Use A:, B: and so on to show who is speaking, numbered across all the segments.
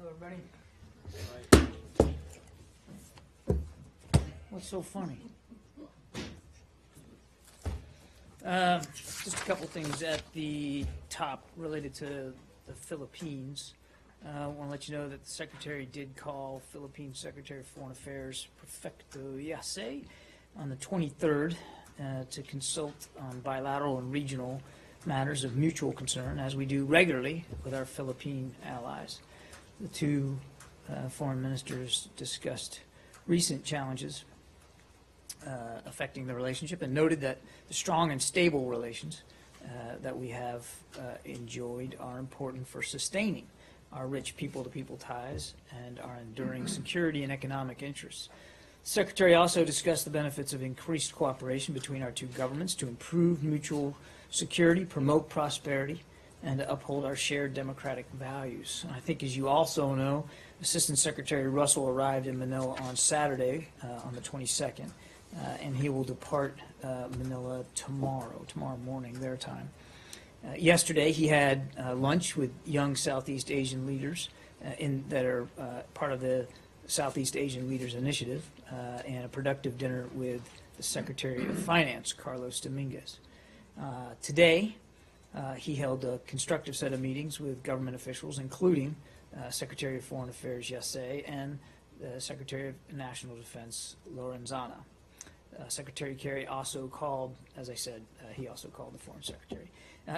A: Hello, everybody. What's so funny? Just a couple things at the top related to the Philippines. I want to let you know that the Secretary did call Philippine Secretary of Foreign Affairs Prefecto Yase on the 23rd to consult on bilateral and regional matters of mutual concern, as we do regularly with our Philippine allies. The two foreign ministers discussed recent challenges affecting the relationship and noted that the strong and stable relations that we have enjoyed are important for sustaining our rich people-to-people ties and our enduring security and economic interests. The Secretary also discussed the benefits of increased cooperation between our two governments to improve mutual security, promote prosperity, and to uphold our shared democratic values. And I think, as you also know, Assistant Secretary Russell arrived in Manila on Saturday, on the 22nd, and he will depart Manila tomorrow morning, their time. Yesterday, he had lunch with young Southeast Asian leaders that are part of the Southeast Asian Leaders Initiative, and a productive dinner with the Secretary of Finance, Carlos Dominguez. Today, he held a constructive set of meetings with government officials, including Secretary of Foreign Affairs Yase and Secretary of National Defense Lorenzana. Secretary Kerry also called, as I said, he also called the Foreign Secretary.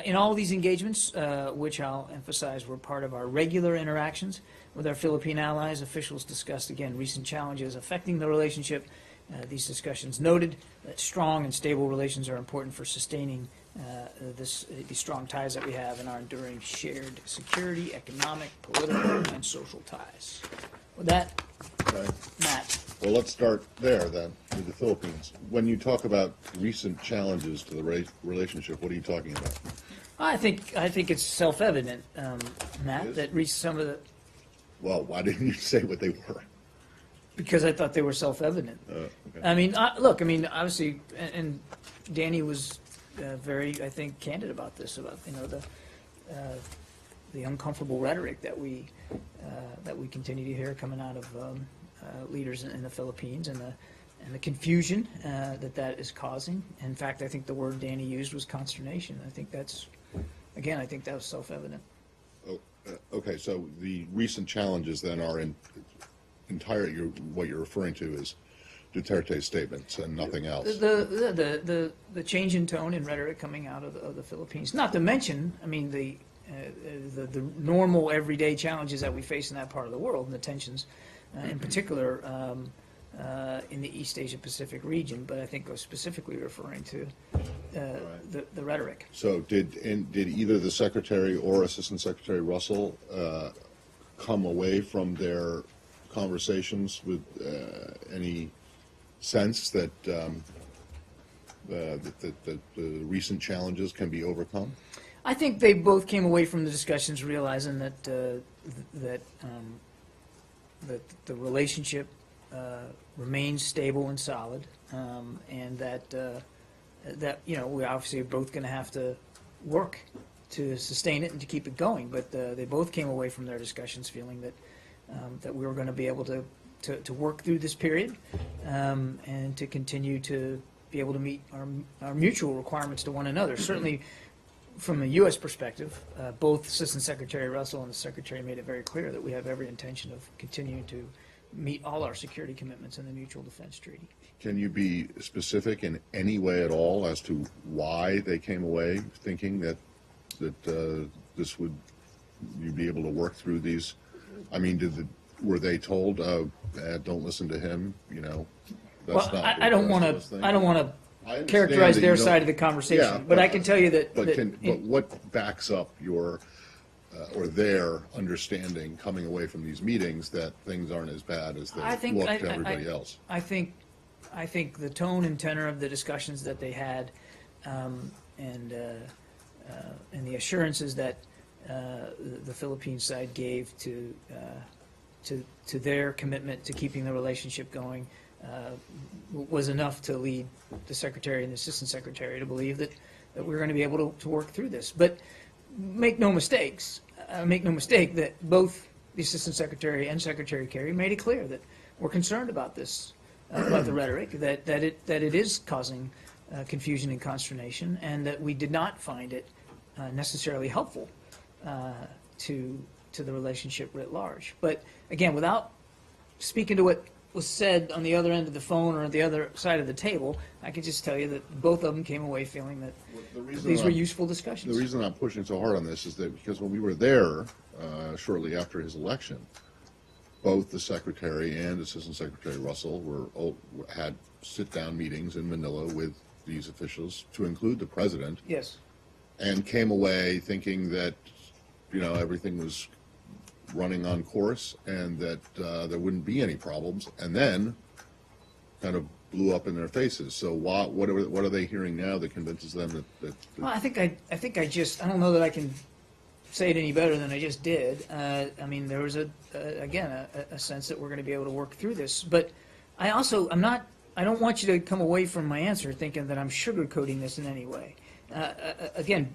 A: In all these engagements, which I'll emphasize were part of our regular interactions with our Philippine allies, officials discussed, again, recent challenges affecting the relationship. These discussions noted that strong and stable relations are important for sustaining these strong ties that we have in our enduring shared security, economic, political, and social ties. With that,
B: Okay.
A: Matt.
B: Well, let's start there then, with the Philippines. When you talk about recent challenges to the relationship, what are you talking about?
A: I think it's self-evident, Matt, that some of the,
B: Well, why didn't you say what they were?
A: because I thought they were self-evident.
B: Okay.
A: I mean, look, I mean, obviously, and Danny was very, I think, candid about this, about, you know, the uncomfortable rhetoric that we continue to hear coming out of leaders in the Philippines, and the confusion that is causing. In fact, I think the word Danny used was consternation. I think that's, again, I think that was self-evident.
B: Oh, okay, so the recent challenges then are what you're referring to is Duterte's statements and nothing else.
A: The change in tone and rhetoric coming out of the Philippines. Not to mention, I mean, the normal everyday challenges that we face in that part of the world, and the tensions, in particular, in the East Asia Pacific region. But I think I was specifically referring to the rhetoric.
B: So did either the Secretary or Assistant Secretary Russell come away from their conversations with any sense that the recent challenges can be overcome?
A: I think they both came away from the discussions realizing that the relationship remains stable and solid, and that you know, we're obviously both going to have to work to sustain it and to keep it going. But they both came away from their discussions feeling that we were going to be able to work through this period, and to continue to be able to meet our mutual requirements to one another. Certainly, from a U.S. perspective, both Assistant Secretary Russell and the Secretary made it very clear that we have every intention of continuing to meet all our security commitments in the Mutual Defense Treaty.
B: Can you be specific in any way at all as to why they came away thinking that this would you'd be able to work through these? I mean, were they told, don't listen to him? You know, that's
A: Well,
B: not.
A: I don't want to
B: I understand
A: characterize
B: that
A: their
B: you don't-
A: side of the conversation,
B: Yeah,
A: but I can tell you that.
B: But what backs up your or their understanding coming away from these meetings that things aren't as bad as they look to everybody else?
A: I think the tone and tenor of the discussions that they had, and the assurances that the Philippine side gave to their commitment to keeping the relationship going was enough to lead the Secretary and the Assistant Secretary to believe that we're going to be able to work through this. But make no mistake that both the Assistant Secretary and Secretary Kerry made it clear that we're concerned about this, about the rhetoric, that it is causing confusion and consternation, and that we did not find it necessarily helpful to the relationship writ large. But again, without speaking to what was said on the other end of the phone or on the other side of the table, I can just tell you that both of them came away feeling that these were useful discussions.
B: The reason I'm pushing so hard on this is that because when we were there shortly after his election, both the Secretary and Assistant Secretary Russell had sit-down meetings in Manila with these officials, to include the President.
A: Yes.
B: And came away thinking that, everything was running on course and that there wouldn't be any problems, and then kind of blew up in their faces. So what are they hearing now that convinces them that
A: Well, I think I don't know that I can say it any better than I just did. I mean, there was a sense that we're going to be able to work through this. But I don't want you to come away from my answer thinking that I'm sugarcoating this in any way. Again,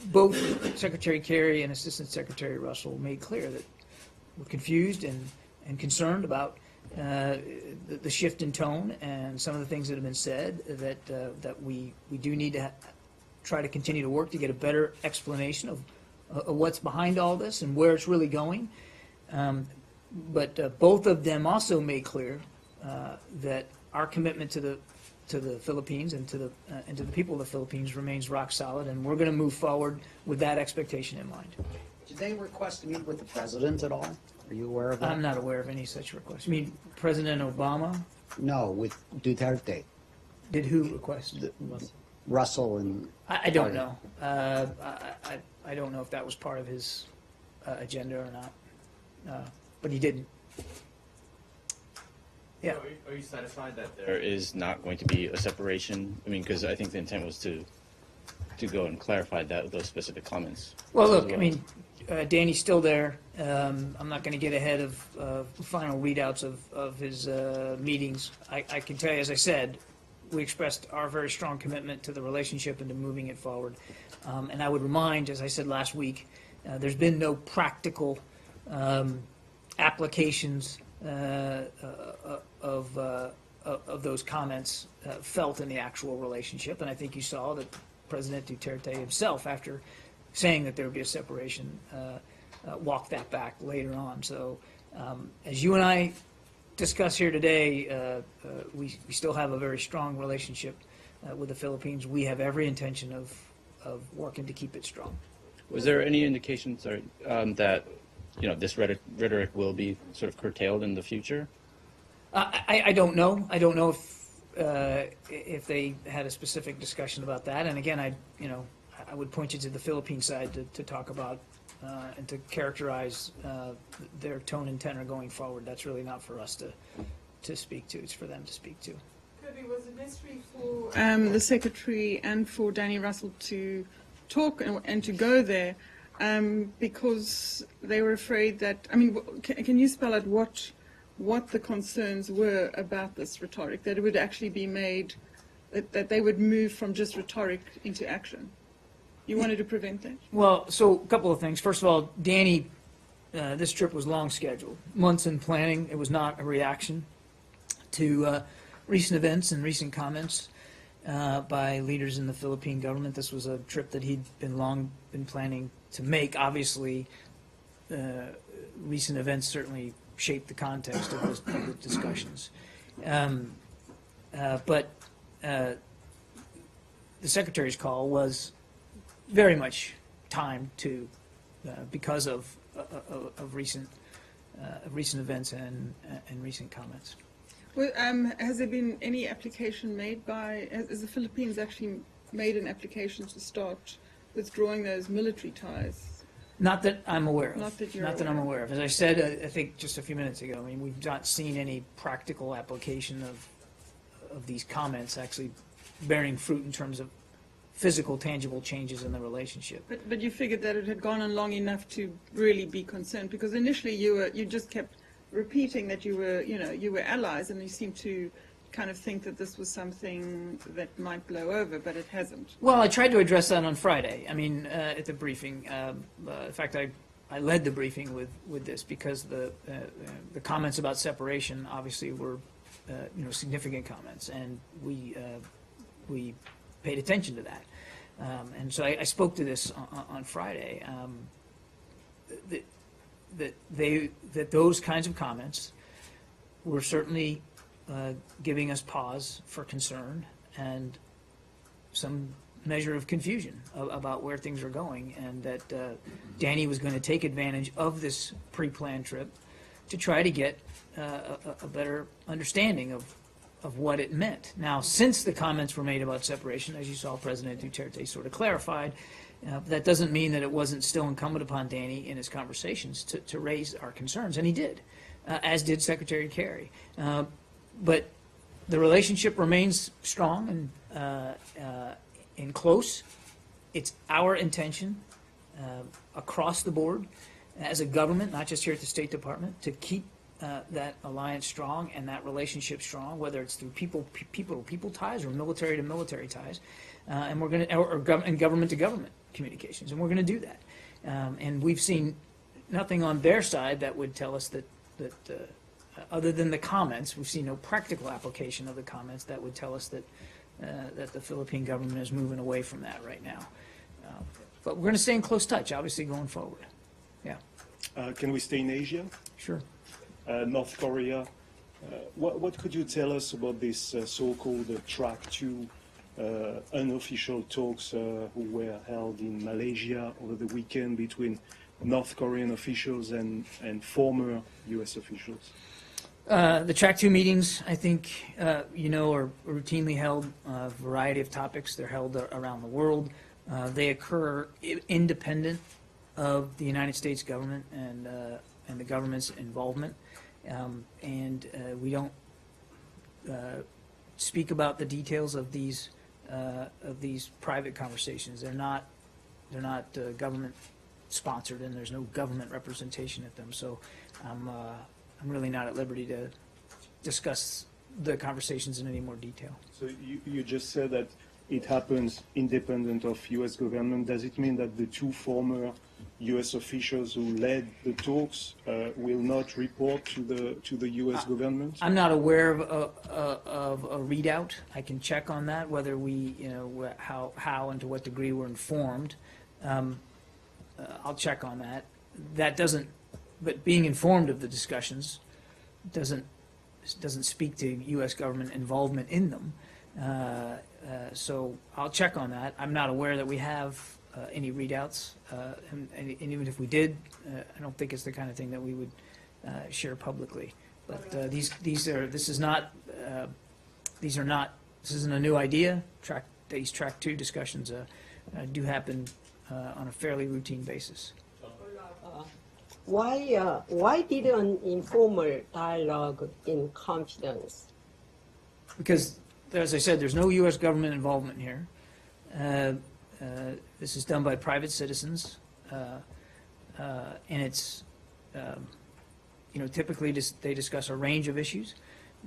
A: both Secretary Kerry and Assistant Secretary Russell made clear that we're confused and concerned about the shift in tone and some of the things that have been said, that we do need to try to continue to work to get a better explanation of what's behind all this and where it's really going. But both of them also made clear that our commitment to the Philippines and to the people of the Philippines remains rock solid, and we're going to move forward with that expectation in mind.
C: Did they request to meet with the president at all? Are you aware of that?
A: I'm not aware of any such request. You mean President Obama?
C: No, with Duterte.
A: Did who request?
C: Russell and...
A: I don't know. I don't know if that was part of his agenda or not, but he didn't. Yeah.
D: Are you satisfied that there is not going to be a separation? I mean, because I think the intent was to go and clarify those specific comments.
A: Well, look, I mean, Danny's still there. I'm not going to get ahead of final readouts of his meetings. I can tell you, as I said, we expressed our very strong commitment to the relationship and to moving it forward. And I would remind, as I said last week, there's been no practical applications of those comments felt in the actual relationship. And I think you saw that President Duterte himself, after saying that there would be a separation, walked that back later on. So as you and I discuss here today, we still have a very strong relationship with the Philippines. We have every intention of working to keep it strong.
D: Was there any indication, that this rhetoric will be sort of curtailed in the future?
A: I don't know. I don't know if they had a specific discussion about that. And again, I would point you to the Philippine side to talk about and to characterize their tone and tenor going forward. That's really not for us to speak to. It's for them to speak to.
E: Kirby, was it necessary for the Secretary and for Danny Russell to talk and to go there because they were afraid that, I mean, can you spell out what the concerns were about this rhetoric, that it would actually be made, that they would move from just rhetoric into action? You wanted to prevent that?
A: Well, so a couple of things. First of all, Danny, this trip was long scheduled, months in planning. It was not a reaction to recent events and recent comments by leaders in the Philippine government. This was a trip that he'd long been planning to make. Obviously, recent events certainly shaped the context of those discussions. But the Secretary's call was very much timed to because of recent events and recent comments.
E: Well, has there been any application made has the Philippines actually made an application to start withdrawing those military ties?
A: Not that I'm aware of.
E: Not that you're
A: I'm aware of. As I said, I think just a few minutes ago, I mean, we've not seen any practical application of these comments actually bearing fruit in terms of physical, tangible changes in the relationship.
E: But you figured that it had gone on long enough to really be concerned, because initially you just kept repeating that you were allies, and you seemed to kind of think that this was something that might blow over, but it hasn't.
A: Well, I tried to address that on Friday. I mean, at the briefing. In fact, I I led the briefing with this because the comments about separation obviously were, significant comments, and we paid attention to that. And so I spoke to this on Friday, that those kinds of comments were certainly giving us pause for concern and some measure of confusion about where things are going, and that Danny was going to take advantage of this pre-planned trip to try to get a better understanding of what it meant. Now, since the comments were made about separation, as you saw, President Duterte sort of clarified, that doesn't mean that it wasn't still incumbent upon Danny in his conversations to raise our concerns, and he did, as did Secretary Kerry. But the relationship remains strong and close. It's our intention across the board as a government, not just here at the State Department, to keep that alliance strong and that relationship strong, whether it's through people-to-people ties or military-to-military ties, and we're going to, or government-to-government communications, and we're going to do that. And we've seen nothing on their side that would tell us that other than the comments, we've seen no practical application of the comments that would tell us that the Philippine government is moving away from that right now. But we're going to stay in close touch, obviously, going forward. Yeah,
F: Can we stay in Asia?
A: sure.
F: North Korea. What could you tell us about this so-called Track 2 unofficial talks who were held in Malaysia over the weekend between North Korean officials and former U.S. officials?
A: The Track 2 meetings, I think, are routinely held, a variety of topics. They're held around the world. They occur independent of the United States government and the government's involvement. We don't speak about the details of these private conversations. They're not government sponsored, and there's no government representation at them. So I'm really not at liberty to discuss the conversations in any more detail.
F: So you just said that it happens independent of U.S. government. Does it mean that the two former U.S. officials who led the talks will not report to the U.S. government?
A: I'm not aware of a readout. I can check on that, whether we, how and to what degree we're informed. I'll check on that. But being informed of the discussions doesn't speak to U.S. government involvement in them. So I'll check on that. I'm not aware that we have any readouts, and even if we did, I don't think it's the kind of thing that we would share publicly. But this isn't a new idea. These Track 2 discussions do happen on a fairly routine basis.
G: Why did an informal dialogue in confidence?
A: Because, as I said, there's no U.S. government involvement here. This is done by private citizens, and it's, typically they discuss a range of issues,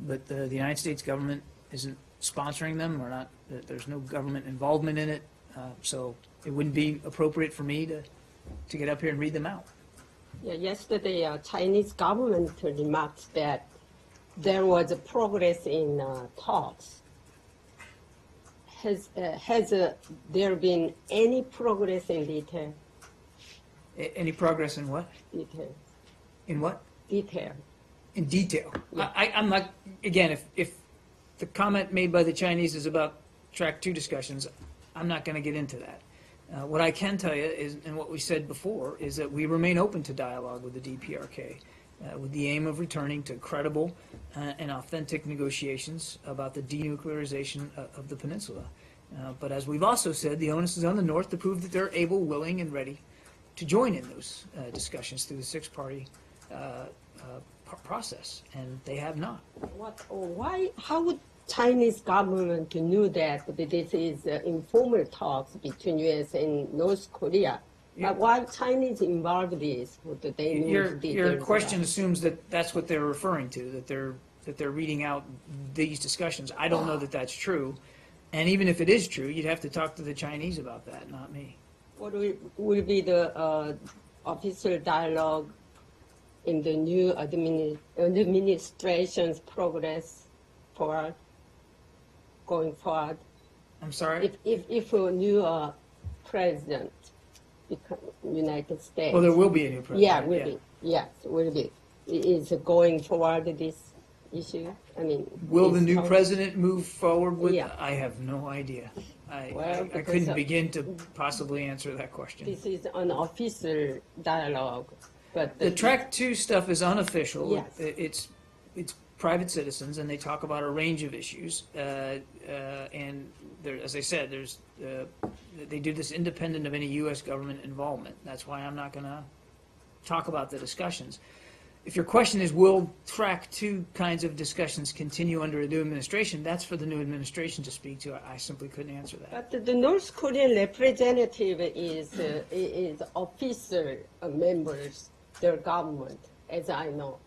A: but the United States government isn't sponsoring them, or not. There's no government involvement in it, so it wouldn't be appropriate for me to get up here and read them out.
G: Yeah, yesterday, Chinese government remarked that there was a progress in talks. Has there been any progress in detail?
A: Any progress in what?
G: Detail.
A: In what?
G: Detail.
A: In detail.
G: Yeah.
A: I'm not, again, if the comment made by the Chinese is about Track 2 discussions, I'm not going to get into that. What I can tell you is, and what we said before, is that we remain open to dialogue with the DPRK with the aim of returning to credible and authentic negotiations about the denuclearization of the peninsula. But as we've also said, the onus is on the North to prove that they're able, willing, and ready to join in those discussions through the six-party process, and they have not.
G: How would Chinese government knew that this is informal talks between U.S. and North Korea?
A: Yeah.
G: But why Chinese involved this? Would they know
A: Your
G: details
A: question
G: about?
A: assumes that that's what they're referring to, that they're reading out these discussions. I don't know that that's true, and even if it is true, you'd have to talk to the Chinese about that, not me.
G: What will be the official dialogue in the new administration's progress for going forward?
A: I'm sorry?
G: If a new president become United States.
A: Well, there will be a new president.
G: Yeah, will be. Yes, will be. Is going forward this issue? I mean,
A: Will the
G: is
A: new
G: how-
A: president move forward with?
G: Yeah.
A: I have no idea.
G: Well,
A: I
G: because
A: couldn't
G: of-
A: begin to possibly answer that question.
G: This is an official dialogue, but
A: The Track 2 stuff is unofficial.
G: Yes.
A: It's private citizens, and they talk about a range of issues. And there, as I said, they do this independent of any U.S. government involvement. That's why I'm not going to talk about the discussions. If your question is, will Track 2 kinds of discussions continue under a new administration, that's for the new administration to speak to. I simply couldn't answer that.
G: But the North Korean representative is official members, their government, as I know.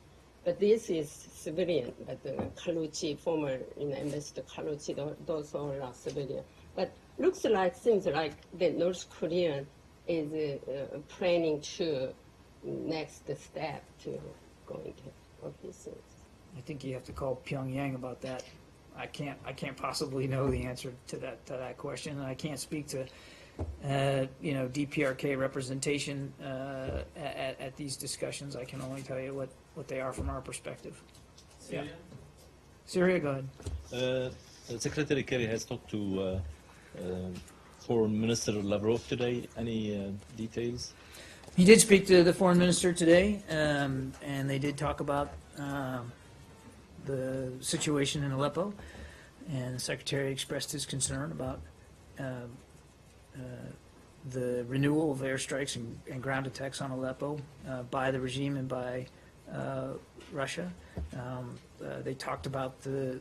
G: But this is civilian. But Kaluchi, former Ambassador Kaluchi, those all are civilian. But seems like the North Korean is planning to next step to going to officers.
A: I think you have to call Pyongyang about that. I can't possibly know the answer to that question, and I can't speak to DPRK representation at these discussions. I can only tell you what they are from our perspective. Yeah. Syria, go ahead.
H: Secretary Kerry has talked to Foreign Minister Lavrov today. Any details?
A: He did speak to the foreign minister today, and they did talk about the situation in Aleppo, and the secretary expressed his concern about the renewal of airstrikes and ground attacks on Aleppo by the regime and by Russia. They talked about the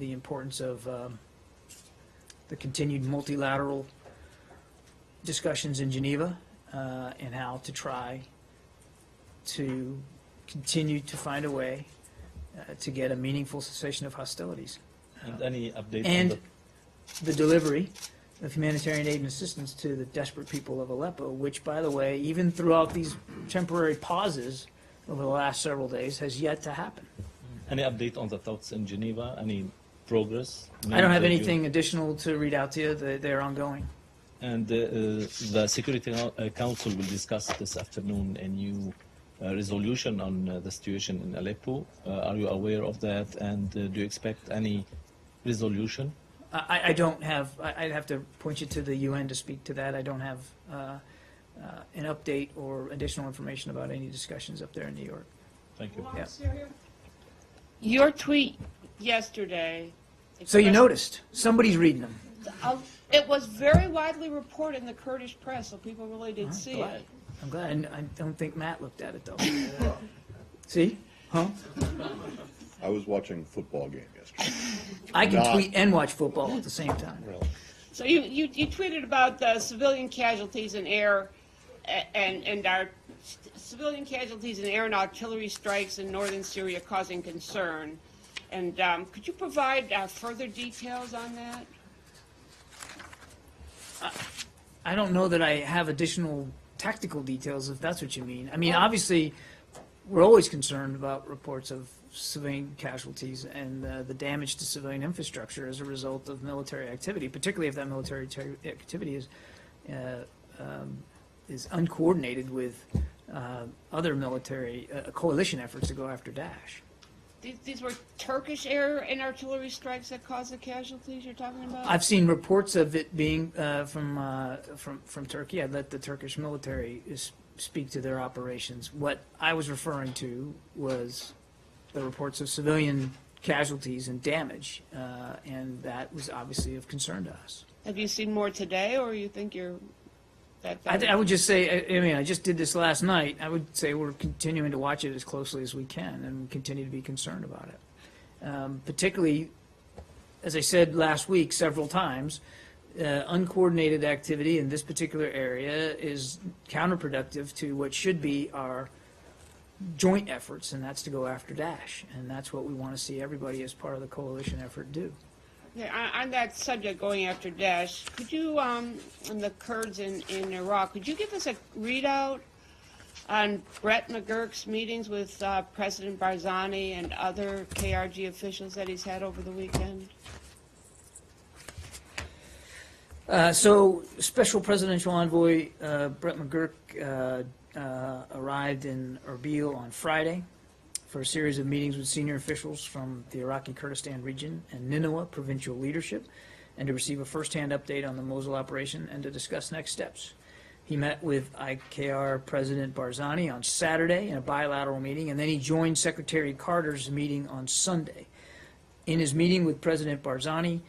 A: importance of the continued multilateral discussions in Geneva, and how to try to continue to find a way to get a meaningful cessation of hostilities.
H: And any update
A: And
H: on
A: the delivery of humanitarian aid and assistance to the desperate people of Aleppo, which, by the way, even throughout these temporary pauses over the last several days, has yet to happen.
H: any update on the talks in Geneva? Any progress?
A: I don't have anything additional to read out to you. They're ongoing.
H: And the Security Council will discuss this afternoon a new resolution on the situation in Aleppo. Are you aware of that? And do you expect any resolution?
A: I don't have, I'd have to point you to the UN to speak to that. I don't have an update or additional information about any discussions up there in New York.
H: Thank you.
A: Yeah.
I: Your tweet yesterday.
A: So you noticed, somebody's reading them.
I: It was very widely reported in the Kurdish press, so people really did see
A: glad.
I: it.
A: I'm glad. And I don't think Matt looked at it, though. See? Huh?
B: I was watching a football game yesterday.
A: I can
B: Not-
A: tweet and watch football at the same time.
I: So you tweeted about the civilian casualties in air and our civilian casualties in air and artillery strikes in northern Syria causing concern. And could you provide further details on that?
A: I don't know that I have additional tactical details, if that's what you mean. I mean, obviously, we're always concerned about reports of civilian casualties and the damage to civilian infrastructure as a result of military activity, particularly if that military activity is uncoordinated with other military coalition efforts to go after Daesh.
I: These were Turkish air and artillery strikes that caused the casualties you're talking about?
A: I've seen reports of it being from Turkey. I let the Turkish military speak to their operations. What I was referring to was the reports of civilian casualties and damage, and that was obviously of concern to us.
I: Have you seen more today, or you think you're that?
A: I would just say, I mean, I just did this last night. I would say we're continuing to watch it as closely as we can and continue to be concerned about it. Particularly, as I said last week several times, uncoordinated activity in this particular area is counterproductive to what should be our joint efforts, and that's to go after Daesh. And that's what we want to see everybody as part of the coalition effort do.
I: Yeah, on that subject, going after Daesh, could you, and the Kurds in Iraq, could you give us a readout on Brett McGurk's meetings with President Barzani and other KRG officials that he's had over the weekend?
A: So, Special Presidential Envoy Brett McGurk arrived in Erbil on Friday for a series of meetings with senior officials from the Iraqi Kurdistan region and Nineveh provincial leadership, and to receive a first-hand update on the Mosul operation and to discuss next steps. He met with IKR President Barzani on Saturday in a bilateral meeting, and then he joined Secretary Carter's meeting on Sunday. In his meeting with President Barzani,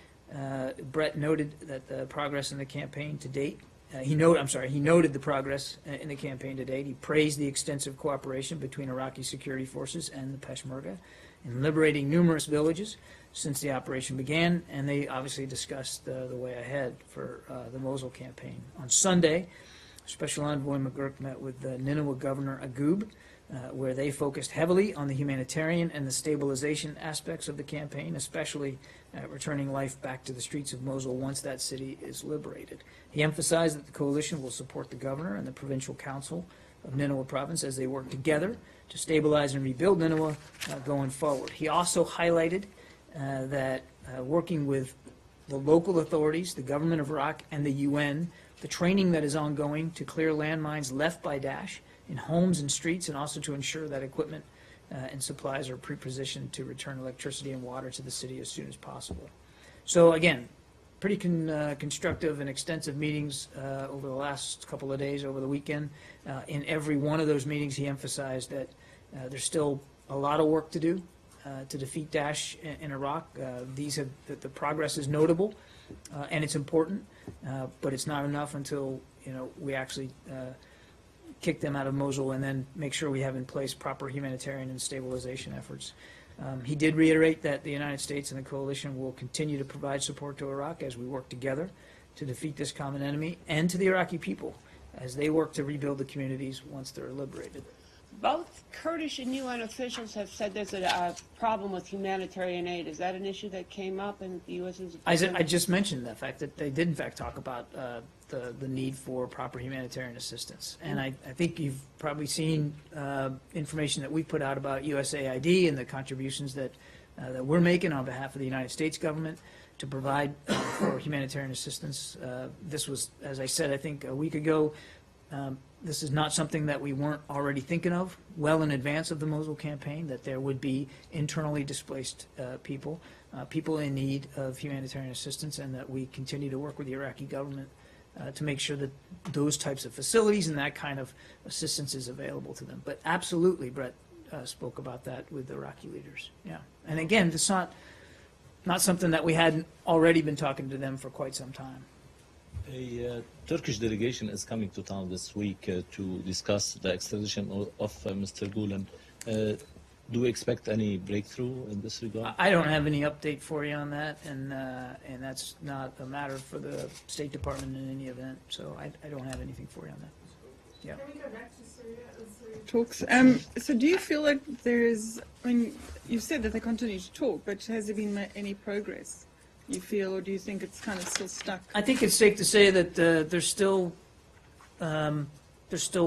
A: Brett noted that the progress in the campaign to date. He noted the progress in the campaign to date. He praised the extensive cooperation between Iraqi security forces and the Peshmerga in liberating numerous villages since the operation began, and they obviously discussed the way ahead for the Mosul campaign. On Sunday, Special Envoy McGurk met with the Nineveh Governor Agoub, where they focused heavily on the humanitarian and the stabilization aspects of the campaign, especially returning life back to the streets of Mosul once that city is liberated. He emphasized that the coalition will support the governor and the provincial council of Nineveh province as they work together to stabilize and rebuild Nineveh going forward. He also highlighted that working with the local authorities, the government of Iraq, and the UN, the training that is ongoing to clear landmines left by Daesh in homes and streets, and also to ensure that equipment and supplies are pre-positioned to return electricity and water to the city as soon as possible. So again, pretty constructive and extensive meetings over the last couple of days, over the weekend. In every one of those meetings, he emphasized that there's still a lot of work to do to defeat Daesh in Iraq. The progress is notable and it's important, but it's not enough until we actually kick them out of Mosul and then make sure we have in place proper humanitarian and stabilization efforts. He did reiterate that the United States and the coalition will continue to provide support to Iraq as we work together to defeat this common enemy, and to the Iraqi people as they work to rebuild the communities once they're liberated.
I: Both Kurdish and UN officials have said there's a problem with humanitarian aid. Is that an issue that came up in the U.S.'s?
A: I just mentioned the fact that they did in fact talk about the need for proper humanitarian assistance. And I think you've probably seen information that we put out about USAID and the contributions that we're making on behalf of the United States government to provide for humanitarian assistance. This was, as I said, I think a week ago. This is not something that we weren't already thinking of well in advance of the Mosul campaign, that there would be internally displaced people in need of humanitarian assistance, and that we continue to work with the Iraqi government to make sure that those types of facilities and that kind of assistance is available to them. But absolutely, Brett spoke about that with the Iraqi leaders. Yeah, and again, it's not something that we hadn't already been talking to them for quite some time.
H: A Turkish delegation is coming to town this week to discuss the extradition of Mr. Gulen. Do we expect any breakthrough in this regard?
A: I don't have any update for you on that, and that's not a matter for the State Department in any event. So I don't have anything for you on that. Yeah.
E: Can we go back to Syria and Syria talks? So do you feel like there's? I mean, you said that they continue to talk, but has there been any progress? You feel, or do you think it's kind of still stuck?
A: I think it's safe to say that there's still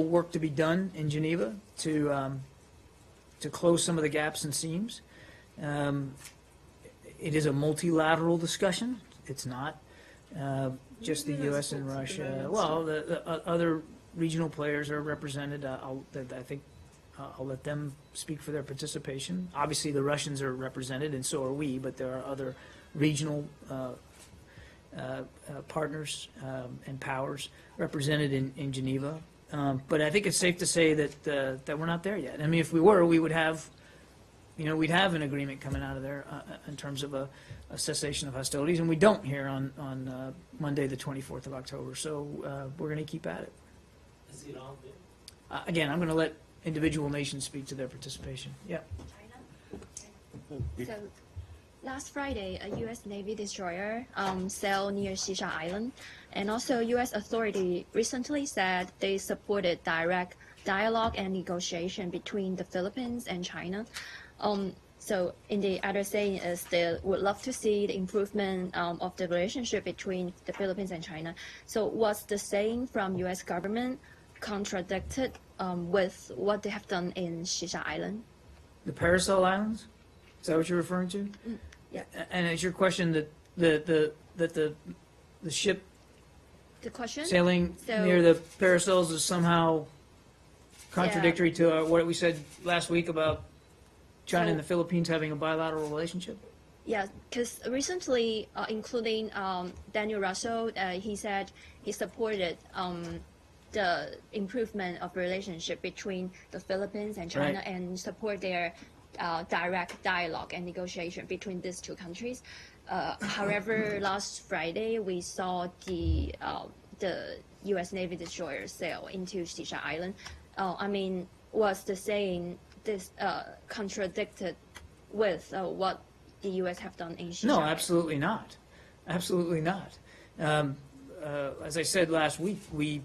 A: work to be done in Geneva to close some of the gaps and seams. It is a multilateral discussion. It's not just the U.S. and Russia. Well, the other regional players are represented. I think I'll let them speak for their participation. Obviously, the Russians are represented, and so are we, but there are other regional partners and powers represented in Geneva. But I think it's safe to say that we're not there yet. I mean, if we were, we would have, we'd have an agreement coming out of there in terms of a cessation of hostilities, and we don't here on Monday, the 24th of October. So we're going to keep at it.
H: Is Iran there?
A: Again, I'm going to let individual nations speak to their participation. Yeah.
J: So, last Friday, a U.S. Navy destroyer sailed near Shisha Island, and also U.S. authority recently said they supported direct dialogue and negotiation between the Philippines and China. So, in the other saying is they would love to see the improvement of the relationship between the Philippines and China. So, was the saying from U.S. government contradicted with what they have done in Shisha Island.
A: The Paracel Islands? Is that what you're referring to?
J: Yeah.
A: And is your question that the ship
J: The question?
A: sailing
J: So-
A: near the Paracels is somehow contradictory to what we said last week about China
J: So-
A: and the Philippines having a bilateral relationship?
J: Yeah, because recently, including Daniel Russell, he said he supported the improvement of relationship between the Philippines and China
A: Right.
J: and support their direct dialogue and negotiation between these two countries. However, last Friday we saw the U.S. Navy destroyer sail into Shisha Island. Was the saying this contradicted with what the U.S. have done in Shisha
A: No,
J: Island?
A: absolutely not. Absolutely not. As I said last week, we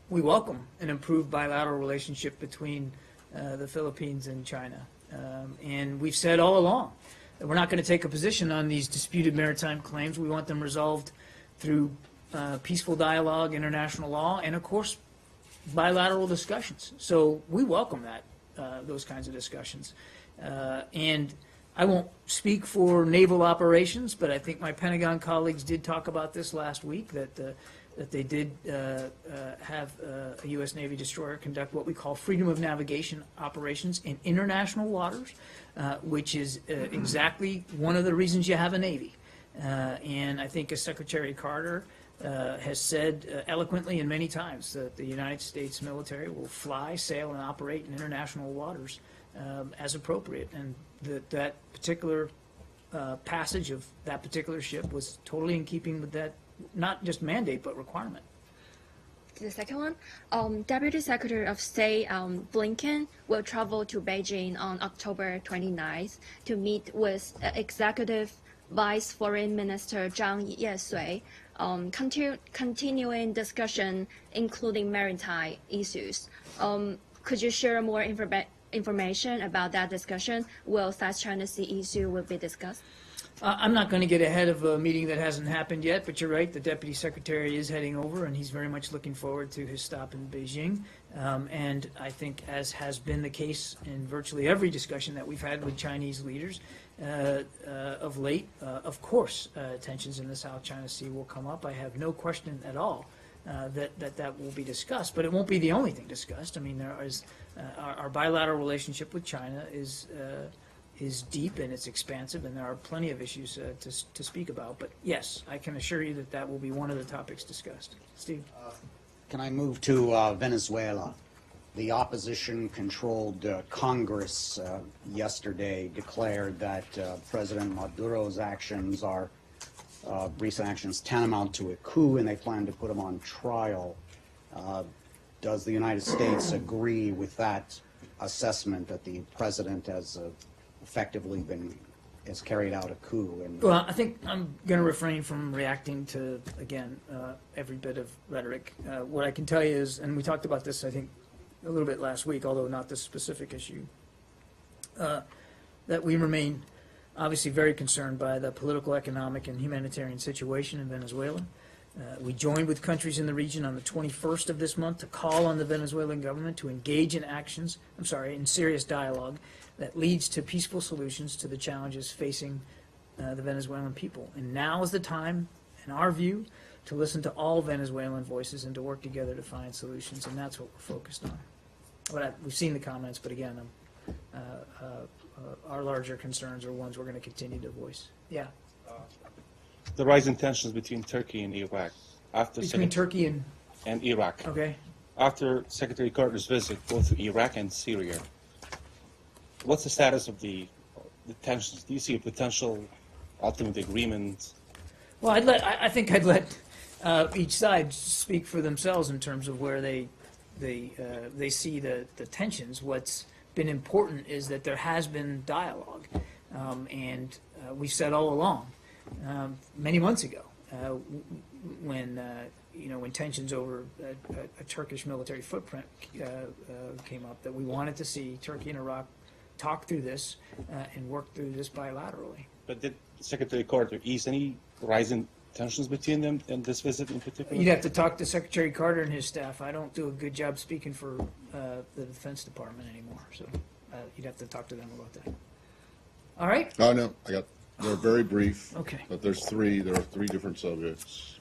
A: welcome an improved bilateral relationship between the Philippines and China. And we've said all along that we're not going to take a position on these disputed maritime claims. We want them resolved through peaceful dialogue, international law, and of course, bilateral discussions. So we welcome that, those kinds of discussions. And I won't speak for naval operations, but I think my Pentagon colleagues did talk about this last week, that they did have a U.S. Navy destroyer conduct what we call freedom of navigation operations in international waters, which is exactly one of the reasons you have a Navy. And I think as Secretary Carter has said eloquently and many times that the United States military will fly, sail, and operate in international waters as appropriate. And that particular passage of that particular ship was totally in keeping with that, not just mandate, but requirement.
J: The second one, Deputy Secretary of State Blinken will travel to Beijing on October 29th to meet with Executive Vice Foreign Minister Zhang Yesui, continuing discussion including maritime issues. Could you share more information about that discussion? Will South China Sea issue will be discussed?
A: I'm not going to get ahead of a meeting that hasn't happened yet, but you're right, the Deputy Secretary is heading over, and he's very much looking forward to his stop in Beijing. And I think, as has been the case in virtually every discussion that we've had with Chinese leaders of late, of course, tensions in the South China Sea will come up. I have no question at all that will be discussed, but it won't be the only thing discussed. I mean, there is our bilateral relationship with China is deep and it's expansive, and there are plenty of issues to speak about. But yes, I can assure you that will be one of the topics discussed. Steve?
C: Can I move to Venezuela? The opposition-controlled Congress yesterday declared that President Maduro's actions are recent actions tantamount to a coup, and they plan to put him on trial. Does the United States agree with that assessment that the president has effectively has carried out a coup?
A: Well, I think I'm going to refrain from reacting to, again, every bit of rhetoric. What I can tell you is, and we talked about this, I think, a little bit last week, although not this specific issue, that we remain obviously very concerned by the political, economic, and humanitarian situation in Venezuela. We joined with countries in the region on the 21st of this month to call on the Venezuelan government to engage in serious dialogue that leads to peaceful solutions to the challenges facing the Venezuelan people. And now is the time, in our view, to listen to all Venezuelan voices and to work together to find solutions, and that's what we're focused on. But we've seen the comments, but again, our larger concerns are ones we're going to continue to voice. Yeah.
F: The rising tensions between Turkey and Iraq.
A: Between Turkey
F: and Iraq.
A: Okay.
F: After Secretary Carter's visit both to Iraq and Syria, what's the status of the tensions? Do you see a potential ultimate agreement?
A: Well, I think I'd let each side speak for themselves in terms of where they see the tensions. What's been important is that there has been dialogue, and we've said all along, many months ago, when tensions over a Turkish military footprint came up, that we wanted to see Turkey and Iraq talk through this and work through this bilaterally.
F: But did Secretary Carter ease any rising
K: tensions between them in this visit in particular?
A: You'd have to talk to Secretary Carter and his staff. I don't do a good job speaking for the Defense Department anymore, so you'd have to talk to them about that. All right?
B: Oh, no, they're very brief.
A: Okay.
B: But there are three different subjects.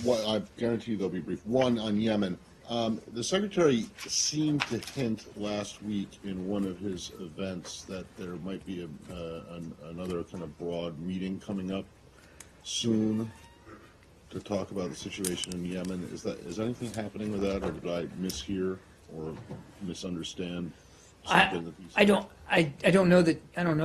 B: What I guarantee you they'll be brief. One on Yemen. The Secretary seemed to hint last week in one of his events that there might be another kind of broad meeting coming up soon to talk about the situation in Yemen. Is anything happening with that, or did I mishear or misunderstand something that he said?
A: I don't know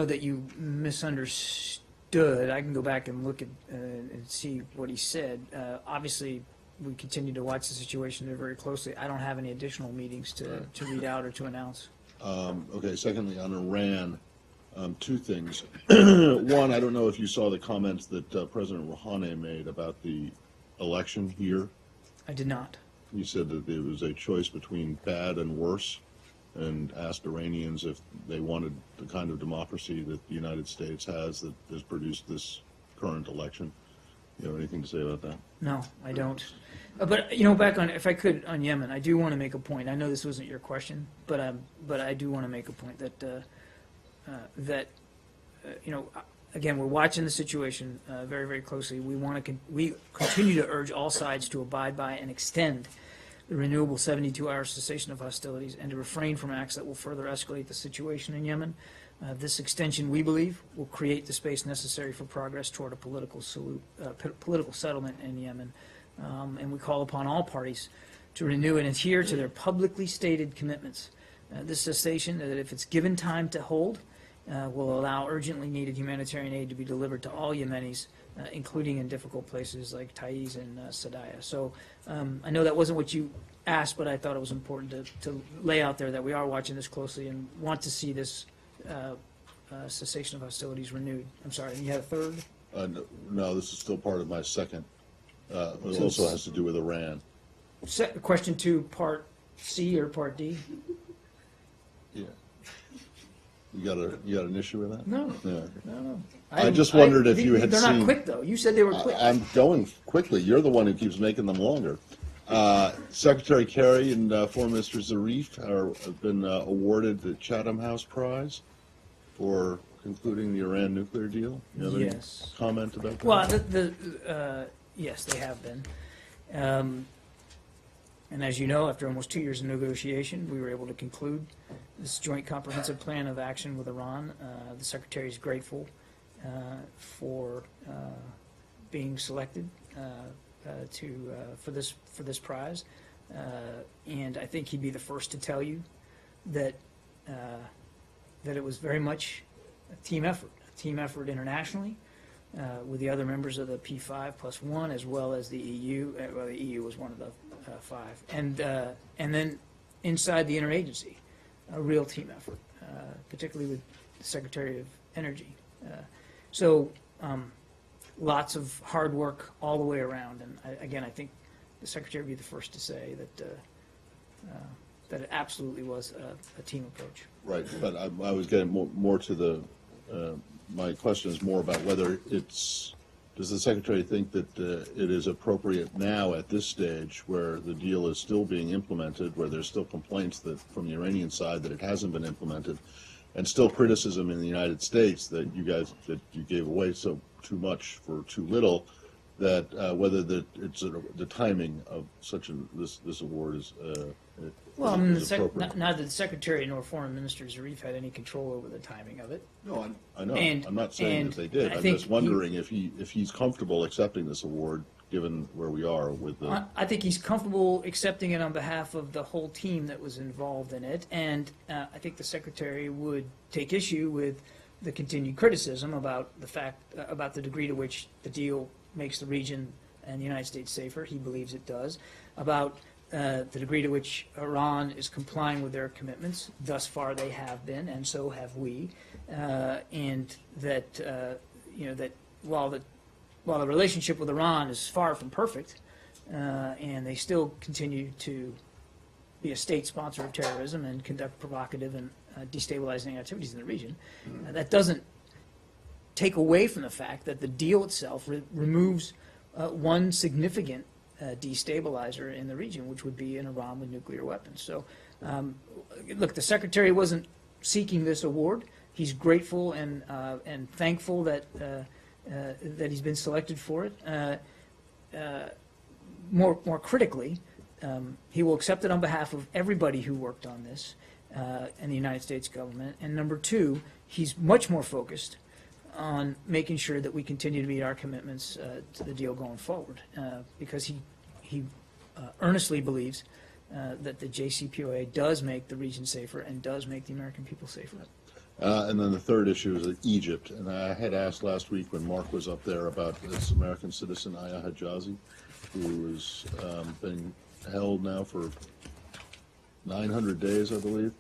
A: that you misunderstood. I can go back and look at and see what he said. Obviously, we continue to watch the situation there very closely. I don't have any additional meetings to read out or to announce.
B: Okay, secondly, on Iran, two things. One, I don't know if you saw the comments that President Rouhani made about the election here.
A: I did not.
B: He said that it was a choice between bad and worse, and asked Iranians if they wanted the kind of democracy that the United States has that has produced this current election. You have anything to say about that?
A: No, I don't. But back on, if I could, on Yemen, I do want to make a point. I know this wasn't your question, but I do want to make a point that again, we're watching the situation very, very closely. We continue to urge all sides to abide by and extend the renewable 72-hour cessation of hostilities and to refrain from acts that will further escalate the situation in Yemen. This extension, we believe, will create the space necessary for progress toward a political settlement in Yemen. And we call upon all parties to renew and adhere to their publicly stated commitments. This cessation, that if it's given time to hold, will allow urgently needed humanitarian aid to be delivered to all Yemenis, including in difficult places like Taiz and Sadaya. So I know that wasn't what you asked, but I thought it was important to lay out there that we are watching this closely and want to see this cessation of hostilities renewed. I'm sorry, you had a third?
B: No, this is still part of my second. It also has to do with Iran.
A: Question 2, part C or part D?
B: Yeah. You got an issue with that?
A: No.
B: Yeah.
A: No.
B: I just wondered if you had
A: They're
B: seen.
A: not quick, though. You said they were quick.
B: I'm going quickly. You're the one who keeps making them longer. Secretary Kerry and Foreign Minister Zarif have been awarded the Chatham House Prize for concluding the Iran nuclear deal. You have any comment about that?
A: Well, yes, they have been. And as you know, after almost 2 years of negotiation, we were able to conclude this joint comprehensive plan of action with Iran. The Secretary is grateful for being selected for this prize, and I think he'd be the first to tell you that it was very much a team effort internationally. With the other members of the P5+1, as well as the EU. Well, the EU was one of the 5, and then inside the interagency, a real team effort, particularly with the Secretary of Energy. So lots of hard work all the way around, and I think the Secretary would be the first to say that it absolutely was a team approach.
B: Right, but I was getting more to the. My question is more about whether does the Secretary think that it is appropriate now at this stage where the deal is still being implemented, where there's still complaints from the Iranian side that it hasn't been implemented, and still criticism in the United States that you gave away too much for too little, that whether it's the timing of this award is
A: well, I mean,
B: appropriate.
A: neither the Secretary nor Foreign Minister Zarif had any control over the timing of it.
B: No, I know.
A: And-
B: I'm not saying that they did.
A: I
B: I'm
A: think
B: just wondering if he's comfortable accepting this award, given where we are with the.
A: I think he's comfortable accepting it on behalf of the whole team that was involved in it, and I think the Secretary would take issue with the continued criticism about the degree to which the deal makes the region and the United States safer. He believes it does. About the degree to which Iran is complying with their commitments. Thus far, they have been, and so have we. And that that while the relationship with Iran is far from perfect, and they still continue to be a state sponsor of terrorism and conduct provocative and destabilizing activities in the region, that doesn't take away from the fact that the deal itself removes one significant destabilizer in the region, which would be in Iran with nuclear weapons. So, look, the Secretary wasn't seeking this award. He's grateful and thankful that he's been selected for it. More critically, he will accept it on behalf of everybody who worked on this in the United States government. And number two, he's much more focused on making sure that we continue to meet our commitments to the deal going forward, because he earnestly believes that the JCPOA does make the region safer and does make the American people safer.
B: And then the third issue is Egypt. And I had asked last week when Mark was up there about this American citizen, Aya Hijazi, who has been held now for 900 days, I believe.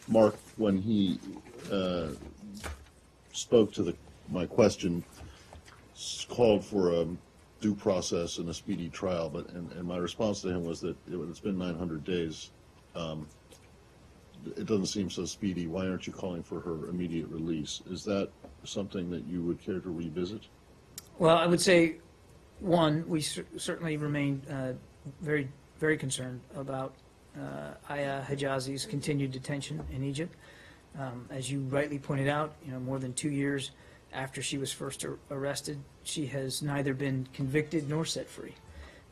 B: Mark, when he spoke to my question, called for a due process and a speedy trial, and my response to him was that it's been 900 days. It doesn't seem so speedy. Why aren't you calling for her immediate release? Is that something that you would care to revisit?
A: Well, I would say, one, we certainly remain very, very concerned about Aya Hijazi's continued detention in Egypt. As you rightly pointed out, more than 2 years after she was first arrested, she has neither been convicted nor set free.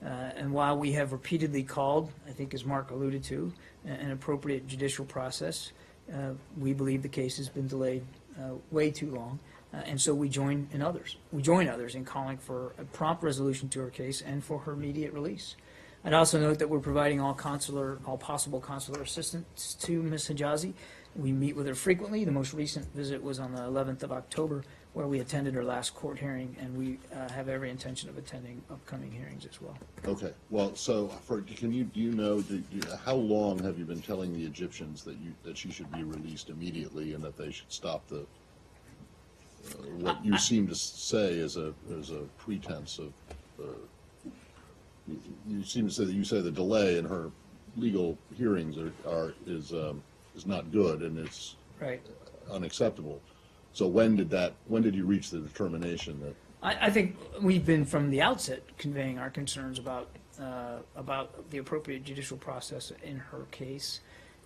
A: And while we have repeatedly called, I think as Mark alluded to, an appropriate judicial process, we believe the case has been delayed way too long. And so we join others in calling for a prompt resolution to her case and for her immediate release. I'd also note that we're providing all possible consular assistance to Ms. Hijazi. We meet with her frequently. The most recent visit was on the 11th of October, where we attended her last court hearing, and we have every intention of attending upcoming hearings as well.
B: Okay. Well, so how long have you been telling the Egyptians that she should be released immediately and that they should stop the what you seem to say is a pretense of? You seem to say that you say the delay in her legal hearings is not good and it's
A: right.
B: Unacceptable. So when did you reach the determination that?
A: I think we've been from the outset conveying our concerns about the appropriate judicial process in her case,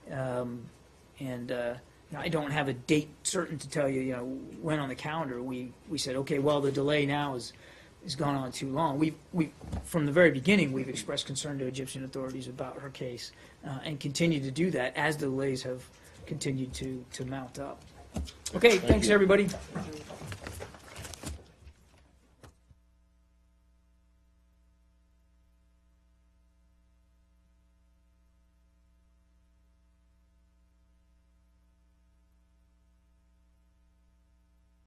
A: and I don't have a date certain to tell you. When on the calendar we said, okay, well, the delay now has gone on too long. We from the very beginning we've expressed concern to Egyptian authorities about her case, and continue to do that as the delays have continued to mount up. Okay, thanks everybody.